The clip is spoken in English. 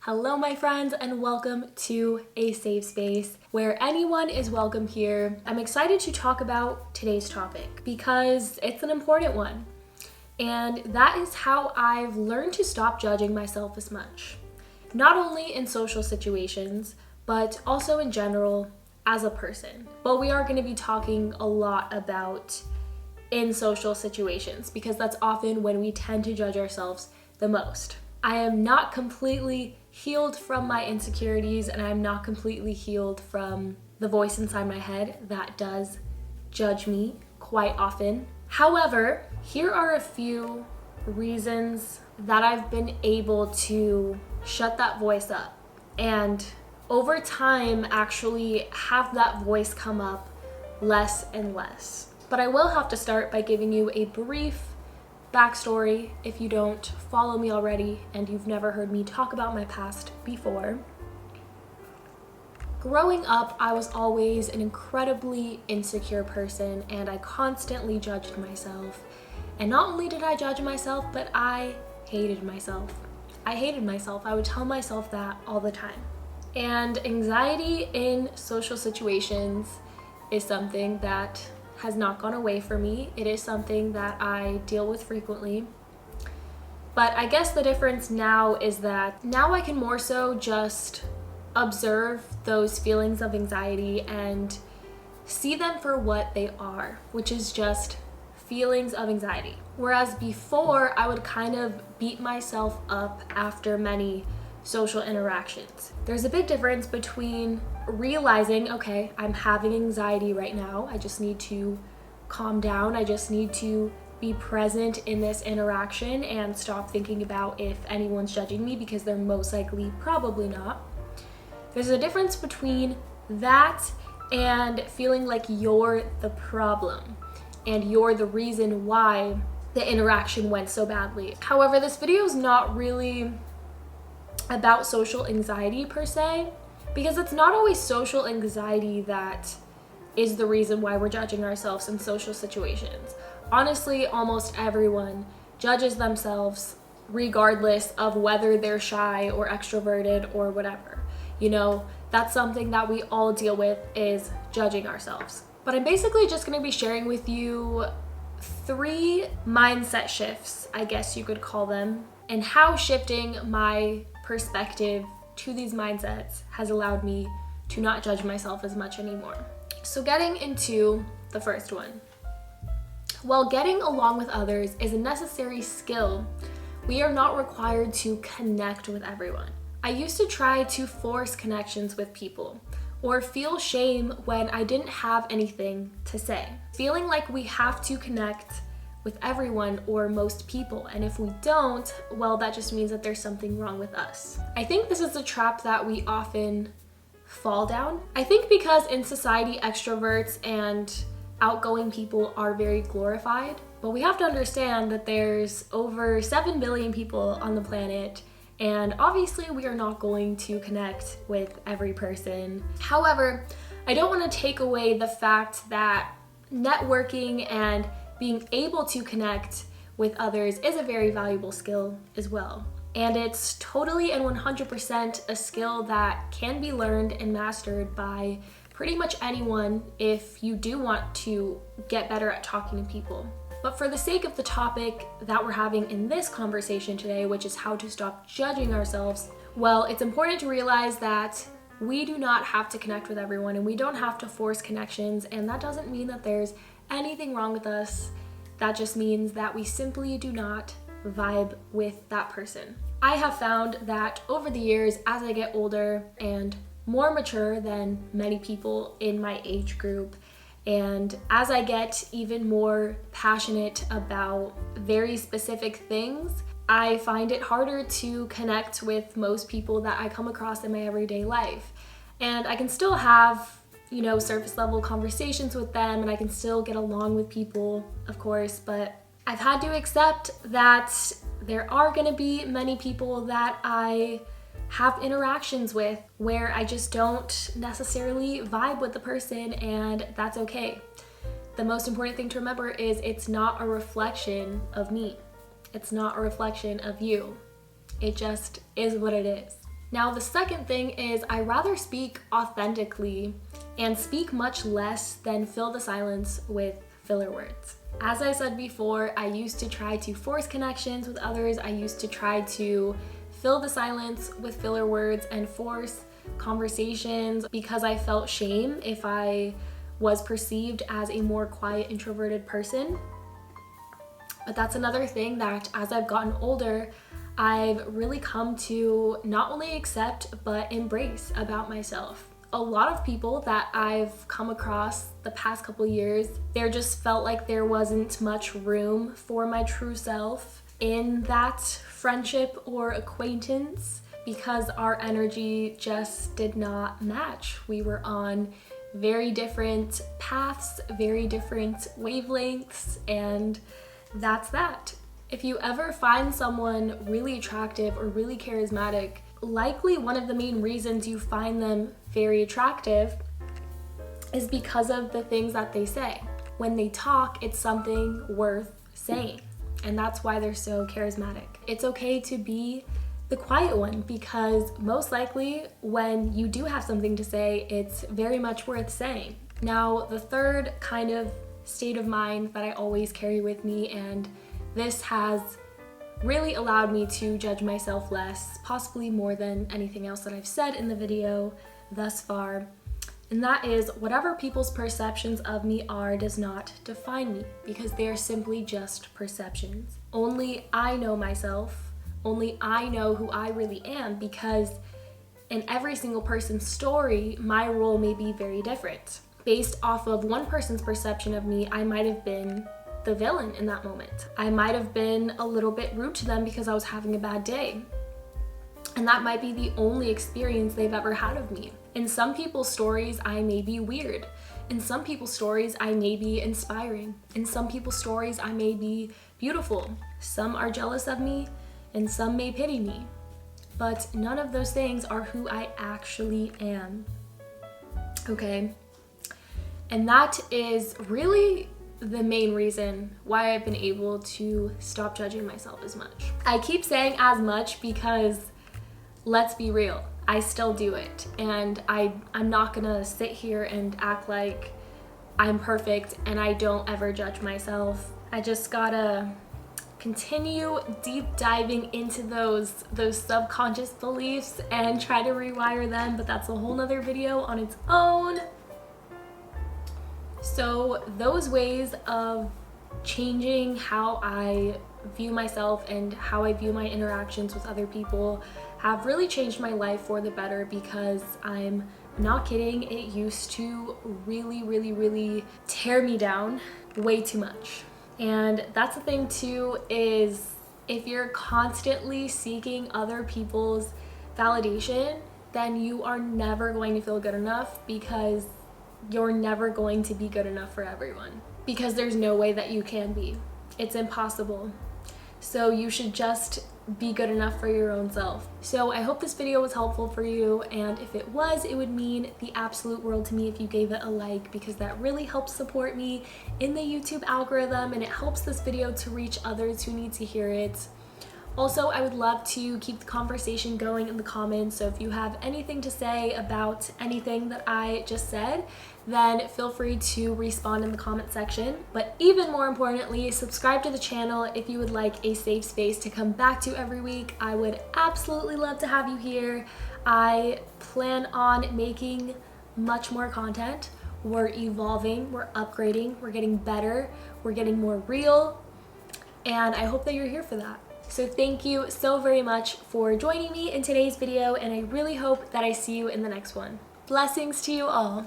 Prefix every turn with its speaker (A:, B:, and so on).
A: Hello, my friends, and welcome to a safe space where anyone is welcome here. I'm excited to talk about today's topic because it's an important one, and that is how I've learned to stop judging myself as much, not only in social situations, but also in general as a person. But we are going to be talking a lot about in social situations because that's often when we tend to judge ourselves the most. I am not completely healed from my insecurities, and I'm not completely healed from the voice inside my head that does judge me quite often. However, here are a few reasons that I've been able to shut that voice up and over time actually have that voice come up less and less. But I will have to start by giving you a brief backstory if you don't follow me already and you've never heard me talk about my past before. Growing up, I was always an incredibly insecure person and I constantly judged myself. And not only did I judge myself, but I hated myself. I hated myself. I would tell myself that all the time. And anxiety in social situations is something that has not gone away for me. It is something that I deal with frequently. But I guess the difference now is that now I can more so just observe those feelings of anxiety and see them for what they are, which is just feelings of anxiety. Whereas before, I would kind of beat myself up after many social interactions. There's a big difference between realizing, okay, I'm having anxiety right now. I just need to calm down. I just need to be present in this interaction and stop thinking about if anyone's judging me, because they're most likely probably not. There's a difference between that and feeling like you're the problem and you're the reason why the interaction went so badly. However, this video is not really about social anxiety per se, because it's not always social anxiety that is the reason why we're judging ourselves in social situations. Honestly, almost everyone judges themselves regardless of whether they're shy or extroverted or whatever. You know, that's something that we all deal with, is judging ourselves. But I'm basically just going to be sharing with you 3 mindset shifts, I guess you could call them, and how shifting my perspective to these mindsets has allowed me to not judge myself as much anymore. So getting into the first one. While getting along with others is a necessary skill, we are not required to connect with everyone. I used to try to force connections with people or feel shame when I didn't have anything to say, feeling like we have to connect with everyone or most people, and if we don't, well, that just means that there's something wrong with us. I think this is a trap that we often fall down. I think because in society, extroverts and outgoing people are very glorified, but we have to understand that there's over 7 billion people on the planet, and obviously we are not going to connect with every person. However, I don't want to take away the fact that networking and being able to connect with others is a very valuable skill as well. And it's totally and 100% a skill that can be learned and mastered by pretty much anyone if you do want to get better at talking to people. But for the sake of the topic that we're having in this conversation today, which is how to stop judging ourselves, well, it's important to realize that we do not have to connect with everyone and we don't have to force connections, and that doesn't mean that there's anything wrong with us. That just means that we simply do not vibe with that person. I have found that over the years, as I get older and more mature than many people in my age group, and as I get even more passionate about very specific things, I find it harder to connect with most people that I come across in my everyday life. And I can still have surface level conversations with them, and I can still get along with people, of course, but I've had to accept that there are going to be many people that I have interactions with where I just don't necessarily vibe with the person, and that's okay. The most important thing to remember is it's not a reflection of me. It's not a reflection of you. It just is what it is. Now, the second thing is I rather speak authentically and speak much less than fill the silence with filler words. As I said before, I used to try to force connections with others. I used to try to fill the silence with filler words and force conversations because I felt shame if I was perceived as a more quiet, introverted person. But that's another thing that as I've gotten older, I've really come to not only accept but embrace about myself. A lot of people that I've come across the past couple years, there just felt like there wasn't much room for my true self in that friendship or acquaintance because our energy just did not match. We were on very different paths, very different wavelengths, and that's that. If you ever find someone really attractive or really charismatic, likely one of the main reasons you find them very attractive is because of the things that they say. When they talk, it's something worth saying, and that's why they're so charismatic. It's okay to be the quiet one because most likely when you do have something to say, it's very much worth saying. Now, the third kind of state of mind that I always carry with me, and this has really allowed me to judge myself less, possibly more than anything else that I've said in the video thus far, and that is whatever people's perceptions of me are does not define me because they are simply just perceptions. Only I know myself, only I know who I really am, because in every single person's story, my role may be very different. Based off of one person's perception of me, I might have been the villain in that moment. I might have been a little bit rude to them because I was having a bad day. And that might be the only experience they've ever had of me. In some people's stories, I may be weird. In some people's stories, I may be inspiring. In some people's stories, I may be beautiful. Some are jealous of me, and some may pity me. But none of those things are who I actually am. Okay? And that is really the main reason why I've been able to stop judging myself as much. I keep saying as much because let's be real, I still do it, and I'm not gonna sit here and act like I'm perfect and I don't ever judge myself. I just gotta continue deep diving into those subconscious beliefs and try to rewire them, but that's a whole nother video on its own. So those ways of changing how I view myself and how I view my interactions with other people have really changed my life for the better, because I'm not kidding, it used to really tear me down way too much. And that's the thing too, is if you're constantly seeking other people's validation, then you are never going to feel good enough, because you're never going to be good enough for everyone, because there's no way that you can be. It's impossible. So you should just be good enough for your own self. So I hope this video was helpful for you, and if it was, it would mean the absolute world to me if you gave it a like, because that really helps support me in the YouTube algorithm and it helps this video to reach others who need to hear it. Also, I would love to keep the conversation going in the comments, so if you have anything to say about anything that I just said, then feel free to respond in the comment section. But even more importantly, subscribe to the channel if you would like a safe space to come back to every week. I would absolutely love to have you here. I plan on making much more content. We're evolving, we're upgrading, we're getting better, we're getting more real, and I hope that you're here for that. So thank you so very much for joining me in today's video, and I really hope that I see you in the next one. Blessings to you all.